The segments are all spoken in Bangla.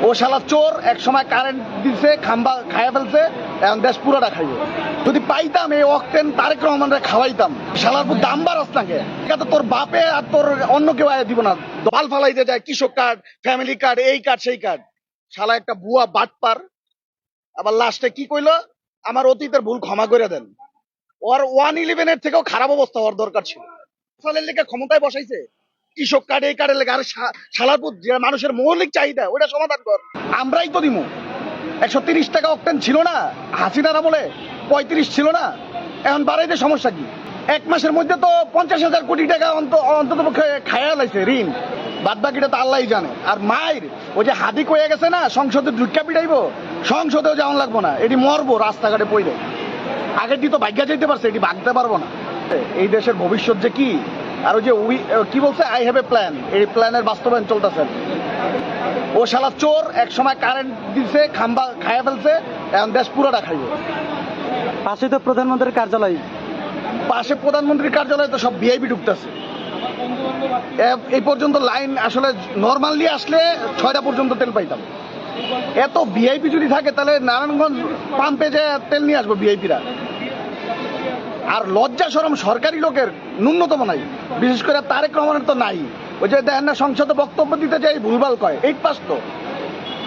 ও শালা চোর, এক সময় কারেন্ট দিছে, খাম্বা খাইয়া ফেলছে, এখন দেশ পুরোটা খাইব। যদি পাইতাম এই অক্টেন তারেক রহমানরে খাওয়াইতাম। শালার পুরো দাম বাড়াস নাকে, এটা তো তোর বাপে আর তোর অন্য কেউ আয় দিব না। দল ফালাইতে যায়, কৃষক কার্ড, ফ্যামিলি কার্ড, এই কার্ড সেই কার্ড। শালা একটা বুয়া বাটপার। আবার লাস্টে কি কইলো, আমার অতীতের ভুল ক্ষমা করে দেন। ওর 111 এর থেকেও খারাপ অবস্থা হওয়ার দরকার ছিল। ফলের লেগে ক্ষমতায় বসাইছে, কৃষক কার্ড এই কার্ডের লেগে। আর শালারপুর যে মানুষের মৌলিক চাহিদা ওটা সমাধান কর। আমরাই তো দিমু। 130 টাকা অক্টেন ছিল না হাসিনারা বলে, 35 ছিল না, এখন বাড়াইতে সমস্যা কি? এক মাসের মধ্যে তো 50,000 কোটি টাকা অন্তত পক্ষে খায়া লাইছে ঋণ। বাদ বাকিটা তো আল্লাহই জানে। আর মায়ের ওই যে হাদি কয়ে গেছে না, সংসদে ঢুকা পিটাইবো, সংসদেও যাওয়ান লাগবো না, এটি মরবো রাস্তাঘাটে পড়ে। আগের দিন তো ভাগ্যা যেতে পারছে, এটি ভাগতে পারবো না। এই দেশের ভবিষ্যৎ যে কি, আর ওই যে কি বলছে, আই হ্যাভ এ প্ল্যান, এই প্ল্যানের বাস্তবায়ন চলতেছে। ও শালা চোর, এক সময় কারেন্ট দিছে, খাম্বা খাইয়া ফেলছে, এখন দেশ পুরোটা খাইব। পাশে তো প্রধানমন্ত্রীর কার্যালয়, পাশে প্রধানমন্ত্রীর কার্যালয়ে তো সব ভিআইপি ঢুকতেছে। এই পর্যন্ত লাইন আসলে নর্মালি আসলে 6টা পর্যন্ত তেল পাইতাম। এত ভিআইপি যদি থাকে তাহলে নারায়ণগঞ্জ পাম্পে যে তেল নিয়ে আসবো ভিআইপিরা। আর লজ্জা শরম সরকারি লোকের ন্যূনতম নাই, বিশেষ করে তারেক রহমানের তো নাই। ওই যে দেখেন না, সংসদে বক্তব্য দিতে যাই ভুলভাল কয়, 8 পাস তো,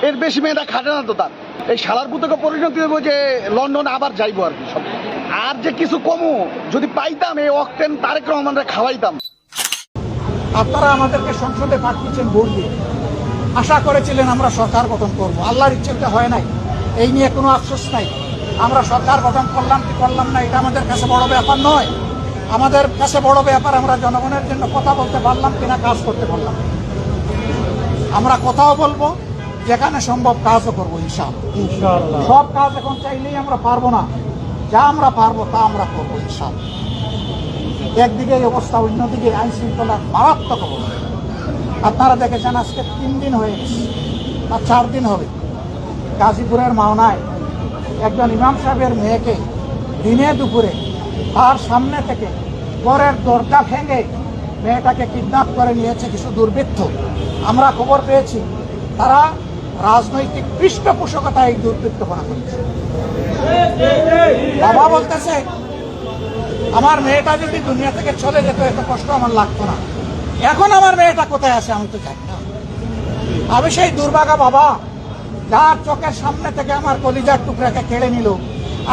এর বেশি মেয়েটা খাটে না তো তার। এই শালার পুতকে পরিণতি দেবো যে লন্ডন আবার যাইবো আর কি সব। আর যে কিছু কমু যদি পাইতাম, এই অক্টেন তারেক রহমানরে খাওয়াইতাম। আপনারা আমাদেরকে সংসদে পাঠিয়েছেন ভোট দিয়ে, আশা করেছিলেন আমরা সরকার গঠন করব। আল্লাহর ইচ্ছেটা হয় নাই, এই নিয়ে কোনো আফসোস নাই। আমরা সরকার গঠন করলাম কি করলাম না, এটা আমাদের কাছে বড় ব্যাপার নয়। আমাদের কাছে বড় ব্যাপার আমরা জনগণের জন্য কথা বলতে পারলাম কিনা, কাজ করতে পারলাম। আমরা কথাও বলবো, যেখানে সম্ভব কাজও করবো ইনশাআল্লাহ। সব কাজ এখন চাইলেই আমরা পারবো না, যা আমরা পারবো তা আমরা করবো ইনশাআল্লাহ। একদিকে এই অবস্থা, অন্যদিকে আইন শৃঙ্খলার মারাত্মক অবস্থা। আপনারা দেখেছেন আজকে 3 দিন হয়ে গেছে, আর 4 দিন হবে, গাজীপুরের মাওনায় একজন ইমাম সাহেবের মেয়েকে দিনে দুপুরে তার সামনে থেকে ঘরের দরজা ভেঙে মেয়েটাকে কিডন্যাপ করে নিয়েছে কিছু দুর্বৃত্ত। আমরা খবর পেয়েছি তারা রাজনৈতিক পৃষ্ঠপোষকতা এই দুর্বৃত্তপনা করেছে। বাবা বলতেছে, আমার মেয়েটা যদি দুনিয়া থেকে চলে যেত এত কষ্ট আমার লাগতো না। এখন আমার মেয়েটা কোথায় আছে আমি তো জানি না। আমি সেই দুর্ভাগা বাবা, যার চোখের সামনে থেকে আমার কলিজার টুকরাকে কেড়ে নিল।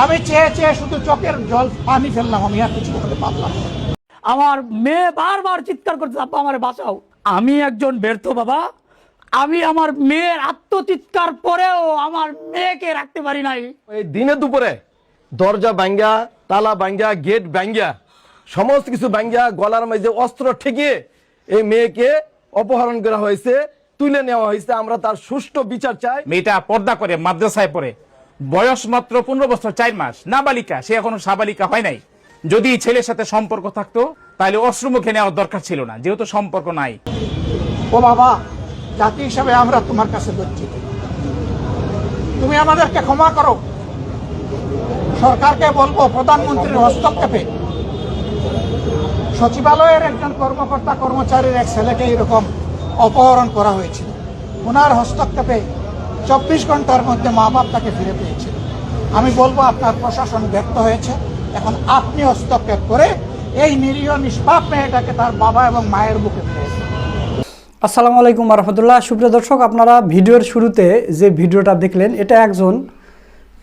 আমি চেয়ে চেয়ে শুধু চোখের জল পানি ফেললাম, আমি আর কিছু করতে পারলাম না। আমার মেয়ে বারবার চিৎকার করছে, আব্বা আমারে বাঁচাও। আমি একজন ব্যর্থ বাবা, আমি আমার মেয়ের আত্মচিৎকার পরেও আমার মেয়েকে রাখতে পারি নাই। এই দিনে দুপুরে দরজা ভাঙ্গা, তালা ভাঙ্গা, গেট ভাঙ্গা, সমস্ত কিছু ভাঙ্গা, গলার মাঝে অস্ত্র ঠেকিয়ে এই মেয়েকে অপহরণ করা হয়েছে, তুলে নেওয়া হয়েছে। আমরা তার সুষ্ঠু বিচার চাই। মেয়েটা পর্দা করে মাদ্রাসায় পড়ে, বয়স মাত্র 15 বছর 4 মাস, নাবালিকা, সে এখনো সাবালিকা হয় নাই। যদি ছেলের সাথে সম্পর্ক থাকতো তাহলে অশ্রুমুখে নেওয়ার দরকার ছিল না, যেহেতু সম্পর্ক নাই। ও বাবা, জাতি হিসাবে আমরা তোমার কাছে লজ্জিত, তুমি আমাদেরকে ক্ষমা করো। সরকারকে বলবো, প্রধানমন্ত্রীর হস্তক্ষেপে সচিবালয়ের একজন কর্মকর্তা কর্মচারীর এক ছেলেকে এরকম অপহরণ করা হয়েছিল, ওনার হস্তক্ষেপে 24 ঘন্টার মধ্যে মা বাপ তাকে ফিরে পেয়েছিল। আমি বলবো আপনার প্রশাসন ব্যর্থ হয়েছে, এখন আপনি হস্তক্ষেপ করে এই নিরীহ নিষ্পাপ মেয়েটাকে তার বাবা এবং মায়ের বুকে ফিরে। আসসালামু আলাইকুম রহমতুল্লাহ। সুপ্রিয় দর্শক, আপনারা ভিডিওর শুরুতে যে ভিডিওটা দেখলেন, এটা একজন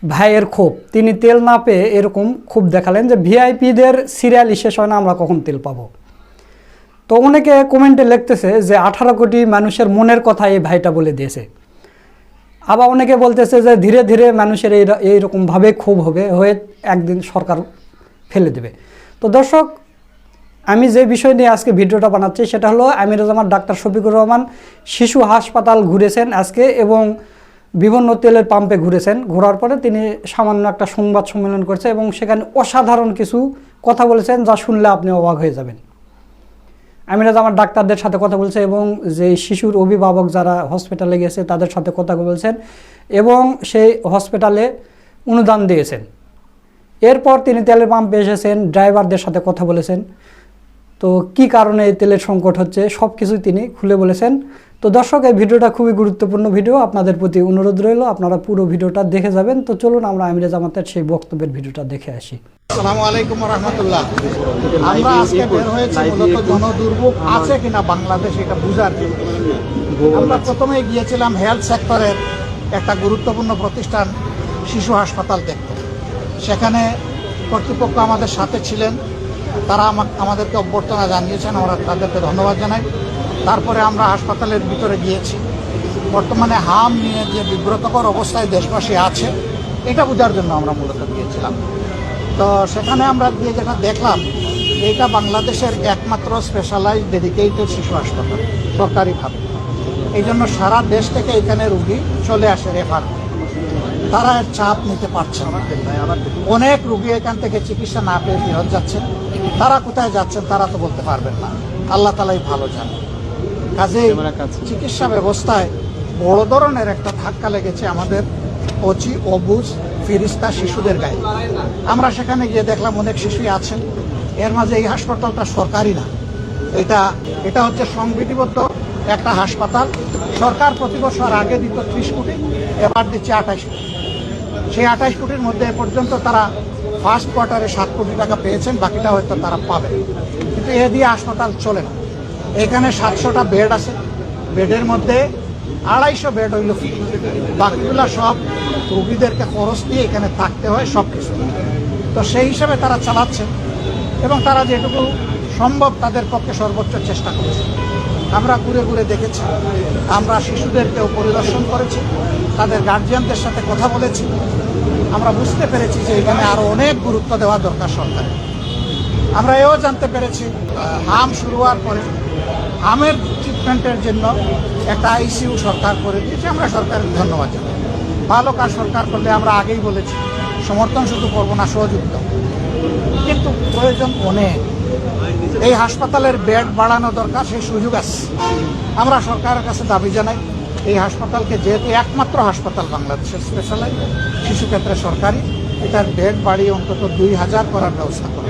ভাইয়ের ক্ষোভ। তিনি তেল না পেয়ে এরকম ক্ষোভ দেখালেন যে ভিআইপিদের সিরিয়াল শেষ হয় না, আমরা কখন তেল পাবো। তো অনেকে কমেন্টে লিখতেছে যে 18 কোটি মানুষের মনের কথা এই ভাইটা বলে দিয়েছে। আবার অনেকে বলতেছে যে ধীরে ধীরে মানুষের এইরকমভাবে ক্ষোভ হয়ে একদিন সরকার ফেলে দেবে। তো দর্শক, আমি যে বিষয় নিয়ে আজকে ভিডিওটা বানাচ্ছি সেটা হলো, আমিরুজ্জামান ডাক্তার শফিকুর রহমান শিশু হাসপাতাল ঘুরেছেন আজকে এবং বিভিন্ন তেলের পাম্পে ঘুরেছেন। ঘোরার পরে তিনি সামান্য একটা সংবাদ সম্মেলন করেছে এবং সেখানে অসাধারণ কিছু কথা বলেছেন, যা শুনলে আপনি অবাক হয়ে যাবেন। আমিরুজ্জামান ডাক্তারদের সাথে কথা বলছে এবং যে শিশুর অভিভাবক যারা হসপিটালে গেছে তাদের সাথে কথা বলছেন এবং সেই হসপিটালে অনুদান দিয়েছেন। এরপর তিনি তেলের পাম্পে এসেছেন, ড্রাইভারদের সাথে কথা বলেছেন। তো কি কারণে এই তেলের সংকট হচ্ছে সব কিছুই তিনি খুলে বলেছেন। তো তো দর্শক, এই ভিডিওটা খুবই গুরুত্বপূর্ণ ভিডিও, আপনাদের প্রতি অনুরোধ রইল আপনারা পুরো ভিডিওটা দেখে যাবেন। তো চলুন আমরা আমিরে জামাতের সেই বক্তব্যের ভিডিওটা দেখে আসি। আসসালামু আলাইকুম রহমতুল্লাহ। আমরা আজকে বের হয়েছি মূলত জনদুর্ভোগ আছে কিনা বাংলাদেশে এটা বুঝার জন্য। আমরা প্রথমে গিয়েছিলাম হেলথ সেক্টরের একটা গুরুত্বপূর্ণ প্রতিষ্ঠান শিশু হাসপাতাল দেখতে। সেখানে কর্তৃপক্ষ আমাদের সাথে ছিলেন, তারা আমাদেরকে অভ্যর্থনা জানিয়েছেন, আমরা তাদেরকে ধন্যবাদ জানাই। তারপরে আমরা হাসপাতালের ভিতরে গিয়েছি। বর্তমানে হাম নিয়ে যে বিব্রতকর অবস্থায় দেশবাসী আছে এটা বোঝার জন্য আমরা মূলত গিয়েছিলাম। তো সেখানে আমরা গিয়ে যেটা দেখলাম, এইটা বাংলাদেশের একমাত্র স্পেশালাইজড ডেডিকেটেড শিশু হাসপাতাল সরকারিভাবে। এই জন্য সারা দেশ থেকে এখানে রুগী চলে আসে রেফার। তারা এর চাপ নিতে পারছে না। অনেক রুগী এখান থেকে চিকিৎসা না পেয়ে ফেরত যাচ্ছেন। তারা কোথায় যাচ্ছেন তারা তো বলতে পারবেন না, আল্লাহ তালাই ভালো জানে। কাজেই চিকিৎসা ব্যবস্থায় বড় ধরনের একটা ধাক্কা লেগেছে আমাদের অচি অবুঝ ফিরিস্তা শিশুদের গায়ে। আমরা সেখানে গিয়ে দেখলাম অনেক শিশুই আছেন। এর মাঝে এই হাসপাতালটা সরকারি না, এটা হচ্ছে সংবিধিবদ্ধ একটা হাসপাতাল। সরকার প্রতি বছর আগে দিত 30 কোটি, এবার দিচ্ছে 28 কোটি। সেই 28 কোটির মধ্যে এ পর্যন্ত তারা ফার্স্ট কোয়ার্টারে 7 কোটি টাকা পেয়েছেন, বাকিটা হয়তো তারা পাবে। কিন্তু এ দিয়ে হাসপাতাল চলে না। এখানে 700টা বেড আছে, বেডের মধ্যে 250 বেড হইল ফ্রি, বাকিগুলো সব রুগীদেরকে খরচ দিয়ে এখানে থাকতে হয় সব কিছু। তো সেই হিসাবে তারা চালাচ্ছেন এবং তারা যেটুকু সম্ভব তাদের পক্ষে সর্বোচ্চ চেষ্টা করেছে। আমরা ঘুরে ঘুরে দেখেছি, আমরা শিশুদেরকেও পরিদর্শন করেছি, তাদের গার্জিয়ানদের সাথে কথা বলেছি। আমরা বুঝতে পেরেছি যে এখানে আরও অনেক গুরুত্ব দেওয়া দরকার সরকার। আমরা এও জানতে পেরেছি হাম শুরু হওয়ার পরে হামের ট্রিটমেন্টের জন্য একটা আইসিইউ সরকার করে দিয়েছে। আমরা সরকারের ধন্যবাদ জানাই। ভালো কাজ সরকার করলে আমরা আগেই বলেছি সমর্থন শুধু করবো না, সহযোগিতা। কিন্তু প্রয়োজন অনেক। এই হাসপাতালের বেড বাড়ানো দরকার, সেই সুযোগ আছে। আমরা সরকারের কাছে দাবি জানাই এই হাসপাতালকে, যেহেতু একমাত্র হাসপাতাল বাংলাদেশের স্পেশালাইজড শিশু ক্ষেত্রে সরকারি, এটার বেড বাড়িয়ে অন্তত 2000 করার ব্যবস্থা করে,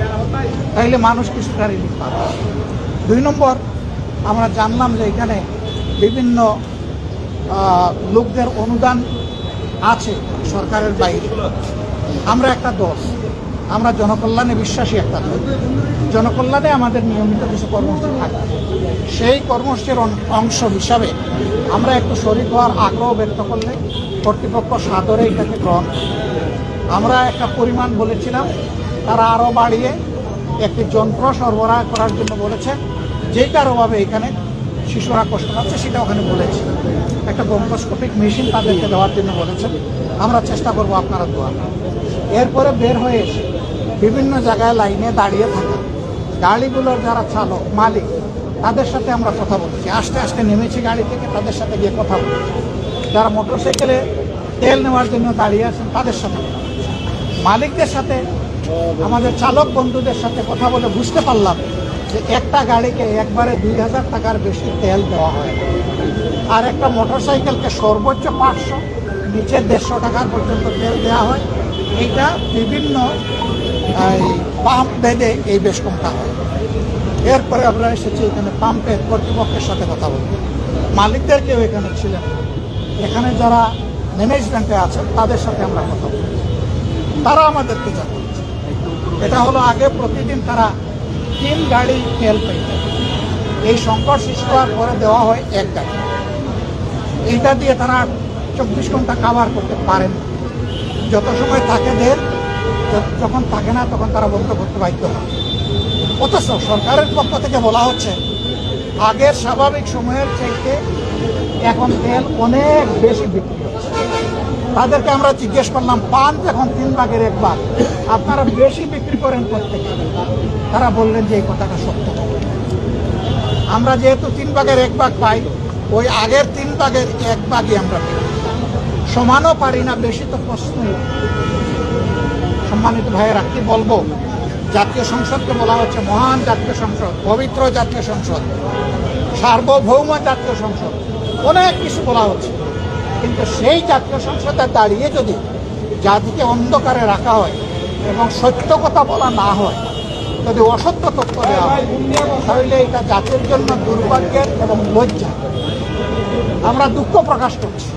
তাইলে মানুষ কিছুটা রিলিফ পাবে। 2 নম্বর, আমরা জানলাম যে এখানে বিভিন্ন লোকদের অনুদান আছে সরকারের বাইরে। আমরা একটা দল, আমরা জনকল্যাণে বিশ্বাসী একটা দল। জনকল্যাণে আমাদের নিয়মিত কিছু কর্মসূচি থাকে। সেই কর্মসূচির অংশ হিসাবে আমরা একটু শরীক হওয়ার আগ্রহ ব্যক্ত করলে কর্তৃপক্ষ সাদরে এটাকে গ্রহণ করে। আমরা একটা পরিমাণ বলেছিলাম, তারা আরও বাড়িয়ে একটি যন্ত্র সরবরাহ করার জন্য বলেছে, যেটার অভাবে এখানে শিশুরা কষ্ট পাচ্ছে সেটা ওখানে বলেছে। একটা ব্রঙ্কোস্কোপিক মেশিন তাদেরকে দেওয়ার জন্য বলেছেন। আমরা চেষ্টা করব, আপনারা দোয়া। এরপরে বের হয়ে এসে বিভিন্ন জায়গায় লাইনে দাঁড়িয়ে থাকা গাড়িগুলোর যারা চালক মালিক, তাদের সাথে আমরা কথা বলেছি। আস্তে আস্তে নেমেছি গাড়ি থেকে, তাদের সাথে গিয়ে কথা বলেছি। যারা মোটরসাইকেলে তেল নেওয়ার জন্য দাঁড়িয়ে আছেন তাদের সাথে, মালিকদের সাথে, আমাদের চালক বন্ধুদের সাথে কথা বলে বুঝতে পারলাম যে একটা গাড়িকে একবারে 2000 টাকার বেশি তেল দেওয়া হয়, আর একটা মোটরসাইকেলকে সর্বোচ্চ 500, নিচে 150 টাকার পর্যন্ত তেল দেওয়া হয়। এইটা বিভিন্ন পাম্প বেঁধে এই বেশ কমটা হয়। এরপরে আমরা এসেছি এখানে পাম্পের কর্তৃপক্ষের সাথে কথা বলতে, মালিকদেরকেও এখানে ছিলেন, এখানে যারা ম্যানেজমেন্টে আছেন তাদের সাথে আমরা কথা বলি। তারা আমাদেরকে জানান, এটা হলো আগে প্রতিদিন তারা 3 গাড়ি তেল পেতেন, এই সংকট সৃষ্টি হওয়ার পরে দেওয়া হয় 1 গাড়ি। এইটা দিয়ে তারা 24 ঘন্টা কাভার করতে পারেন। যত সময় থাকে দেন, যখন থাকে না তখন তারা বন্ধ করতে বাধ্য হয়। অথচ সরকারের পক্ষ থেকে বলা হচ্ছে আগের স্বাভাবিক সময়ের চাইতে এখন তেল অনেক বেশি বিক্রি হচ্ছে। তাদেরকে আমরা জিজ্ঞেস করলাম, পান এখন 3 ভাগের 1 ভাগ, আপনারা বেশি বিক্রি করেন প্রত্যেক। তারা বললেন যে এই কথাটা সত্য। আমরা যেহেতু 3 ভাগের 1 ভাগ পাই, ওই আগের 3 ভাগের 1 ভাগই আমরা পাই। সমানও পারি না, বেশি তো প্রশ্নই। সম্মানিত ভাইয়েরা, কি বলবো, জাতীয় সংসদকে বলা হচ্ছে মহান জাতীয় সংসদ, পবিত্র জাতীয় সংসদ, সার্বভৌম জাতীয় সংসদ, অনেক কিছু বলা হচ্ছে। কিন্তু সেই জাতীয় সংসদে দাঁড়িয়ে যদি জাতিকে অন্ধকারে রাখা হয় এবং সত্য কথা বলা না হয়, যদি অসত্য তথ্য দেওয়া হয়, তাহলে এটা জাতির জন্য দুর্ভাগ্যের এবং লজ্জা। আমরা দুঃখ প্রকাশ করছি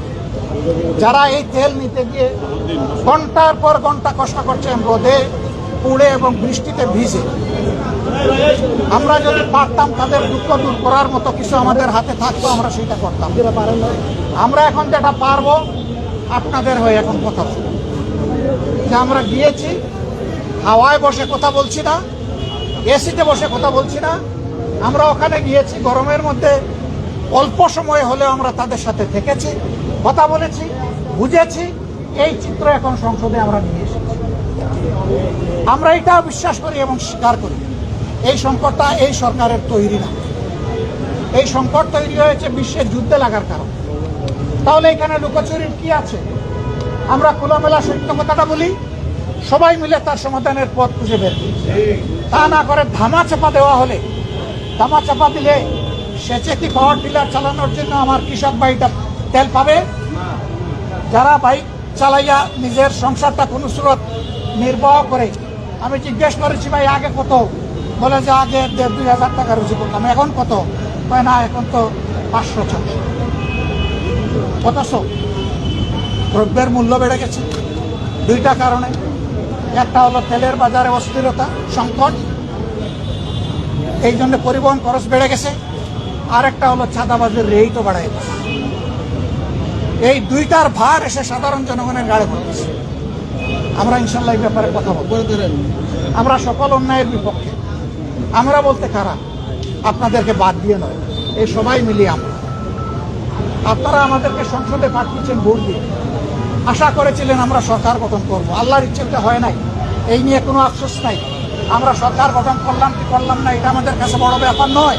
যারা এই তেল নিতে গিয়ে ঘন্টার পর ঘন্টা কষ্ট করছেন রোদে পুড়ে এবং বৃষ্টিতে ভিজে। আমরা যদি পারতাম তাদের দুঃখ দূর করার মতো কিছু আমাদের হাতে থাকতো, আমরা সেটা করতাম। আমরা এখন যেটা পারবো আপনাদের হয়ে এখন কথা বলবো যে আমরা গিয়েছি, হাওয়ায় বসে কথা বলছি না, এসিতে বসে কথা বলছি না। আমরা ওখানে গিয়েছি গরমের মধ্যে, অল্প সময় হলেও আমরা তাদের সাথে থেকেছি, কথা বলেছি, বুঝেছি। এই চিত্র এখন সংসদে আমরা নিয়ে এসেছি। আমরা এটাও বিশ্বাস করি এবং স্বীকার করি এই সংকটটা এই সরকারের তৈরি না। এই সংকট তৈরি হয়েছে বিশ্বের যুদ্ধে লাগার কারণে। তাহলে এখানে লুকোচুরির কি আছে? আমরা খোলামেলা সত্য কথাটা বলি, সবাই মিলে তার সমাধানের পথ খুঁজে বের করি। তা না করে ধামা চাপা দেওয়া হলে, ধামা চাপা দিলে সেচে কি পাওয়ার টিলার চালানোর জন্য আমার কৃষক ভাইটা তেল পাবে? যারা বাইক চালাইয়া নিজের সংসারটা কোনো স্রোত নির্বাহ করে, আমি জিজ্ঞেস করেছি ভাই আগে কত, বলে যে আগে 1,500-2,000 টাকা রুজি করতাম, এখন কত? না এখন তো 500-600। অথচ দ্রব্যের মূল্য বেড়ে গেছে দুইটা কারণে। একটা হলো তেলের বাজারে অস্থিরতা, সংকট, এই জন্য পরিবহন খরচ বেড়ে গেছে। আর একটা হলো চাঁদাবাজের রেটও বাড়াই গেছে। এই দুইটার ভার এসে সাধারণ জনগণের গাড়ি পড়েছে। আমরা ইনশাল্লাহ এই ব্যাপারে কথা বলবো। আমরা সকল অন্যায়ের বিপক্ষে। আমরা বলতে কারা? আপনাদেরকে বাদ দিয়ে নয়, এই সবাই মিলিয়ে আমরা। আপনারা আমাদেরকে সংসদে পাঠিয়েছেন ভোট দিয়ে, আশা করেছিলেন আমরা সরকার গঠন করব। আল্লাহর ইচ্ছেটা হয় নাই, এই নিয়ে কোনো আফসোস নাই। আমরা সরকার গঠন করলাম কি করলাম না, এটা আমাদের কাছে বড় ব্যাপার নয়।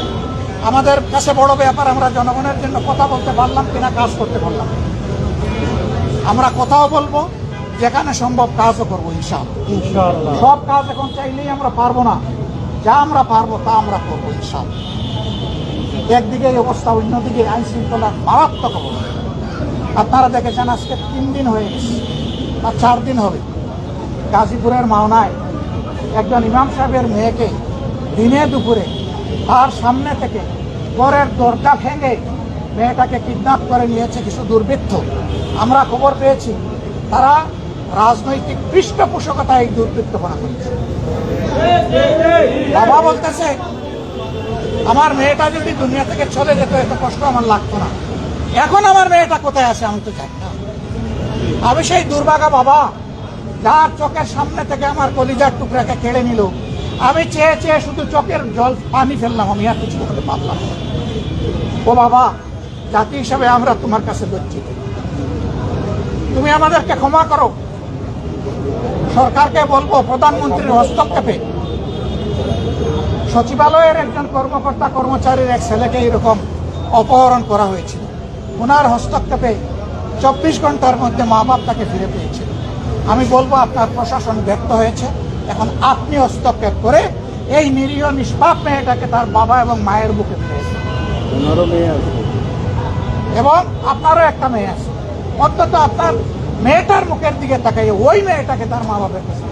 আমাদের কাছে বড় ব্যাপার আমরা জনগণের জন্য কথা বলতে পারলাম কিনা, কাজ করতে পারলাম। আমরা কথাও বলবো, যেখানে সম্ভব কাজও করবো ইনশাআল্লাহ। সব কাজ এখন চাইলেই আমরা পারবো না, যা আমরা পারবো তা আমরা করবো ইনশাআল্লাহ। একদিকে এই অবস্থা, অন্যদিকে আইন শৃঙ্খলা মারাত্মক অবস্থা। আপনারা দেখেছেন আজকে 3 দিন হয়ে গেছে আর 4 দিন হবে, গাজীপুরের মাওনায় একজন ইমাম সাহেবের মেয়েকে দিনে দুপুরে তার সামনে থেকে ঘরের দরজা ভেঙে মেয়েটাকে কিডন্যাপ করে নিয়েছে কিছু দুর্বৃত্ত। আমরা খবর পেয়েছি তারা রাজনৈতিক পৃষ্ঠপোষকতায় এই দুর্বৃত্তপনা করেছে। বাবা বলতেছে আমার মেয়েটা যদি দুনিয়া থেকে চলে যেত এত কষ্ট আমার লাগতো না। এখন আমার মেয়েটা কোথায় আছে আমি তো জানি না। আমি সেই দুর্ভাগা বাবা যার চোখের সামনে থেকে আমার কলিজার টুকরাকে কেড়ে নিল। আমি চেয়ে চেয়ে শুধু চোখের জল পানি ফেললাম, আমি আর কিছু করতে পারলাম না। ও বাবা, জাতি হিসাবে আমরা তোমার কাছে লজ্জিত, তুমি আমাদেরকে ক্ষমা করো। সরকারকে বলবো প্রধানমন্ত্রীর হস্তক্ষেপে সচিবালয়ের একজন কর্মকর্তা কর্মচারীর এক ছেলেকে এরকম অপহরণ করা হয়েছিল। ওনার হস্তক্ষেপে 24 ঘন্টার মধ্যে মা বাপ তাকে ফিরে পেয়েছিল। আমি বলবো আপনার প্রশাসন ব্যর্থ হয়েছে, এখন আপনি হস্তক্ষেপ করে এই নিরীহ নিষ্পাপ মেয়েটাকে তার বাবা এবং মায়ের বুকে ফিরেছে। এবং আপনারও একটা মেয়ে আছে, অন্তত আপনার মেয়েটার মুখের দিকে তাকাইয়ে ওই মেয়েটাকে তার মা বাপের কাছে,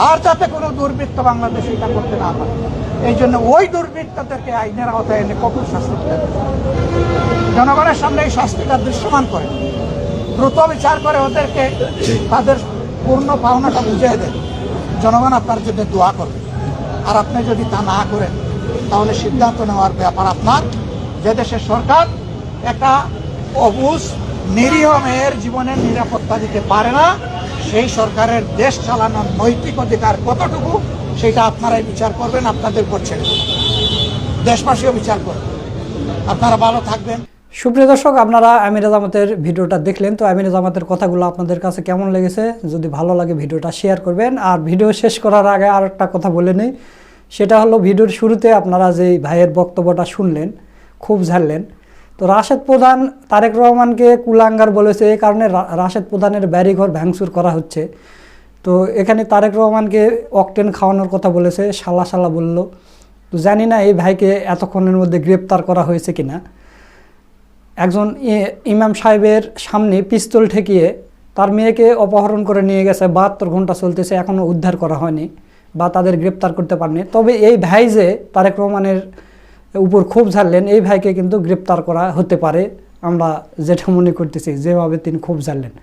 আর যাতে কোনো দুর্বৃত্ত বাংলাদেশে এটা করতে না পারে। এই জন্য ওই দুর্বৃত্তদেরকে আইনের আওতায় এনে কঠোর শাস্তি দেবে। জনগণের সামনে এই শাস্তিটা দৃশ্যমান করে, দ্রুত বিচার করে ওদেরকে তাদের পূর্ণ পাওনাটা বুঝিয়ে দেন। জনগণ আপনার জন্য দোয়া করবে। আর আপনি যদি তা না করেন তাহলে সিদ্ধান্ত নেওয়ার ব্যাপার আপনার। যে দেশের সরকার একটা অবুঝ নিরীহ মেয়ের জীবনের নিরাপত্তা দিতে পারে না, সেই সরকারের দেশ চালানোর নৈতিক অধিকার কতটুকু সেটা আপনারাই বিচার করবেন, আপনাদের উপর ছেড়ে দেবেন। দেশবাসীও বিচার করবেন। আপনারা ভালো থাকবেন। সুপ্রিয় দর্শক, আপনারা আমিরা জামাতের ভিডিওটা দেখলেন। তো আমিরা জামাতের কথাগুলো আপনাদের কাছে কেমন লেগেছে? যদি ভালো লাগে ভিডিওটা শেয়ার করবেন। আর ভিডিও শেষ করার আগে আর একটা কথা বলে নেই, সেটা হলো ভিডিওর শুরুতে আপনারা যেই ভাইয়ের বক্তব্যটা শুনলেন, খুব ঝাড়লেন। তো রাশেদ প্রধান তারেক রহমানকে কুলাঙ্গার বলেছে, এই কারণে রাশেদ প্রধানের বাড়িঘর ভাঙচুর করা হচ্ছে। তো এখানে তারেক রহমানকে অকটেন খাওয়ানোর কথা বলেছে, শালা শালা বলল। তো জানি না এই ভাইকে এতক্ষণের মধ্যে গ্রেপ্তার করা হয়েছে কিনা। একজন ইমাম সাহেবের সামনে পিস্তল ঠেকিয়ে তার মেয়েকে অপহরণ করে নিয়ে গেছে, 72 ঘন্টা চলতেছে, এখনও উদ্ধার করা হয়নি বা তাদের গ্রেপ্তার করতে পারেনি। তবে এই ভাই যে তারেক রহমানের উপর ক্ষোভ ঝাড়লেন, এই ভাইকে কিন্তু গ্রেপ্তার করা হতে পারে, আমরা যেটা মনে করতেছি যেভাবে তিনি ক্ষোভ ঝাড়লেন।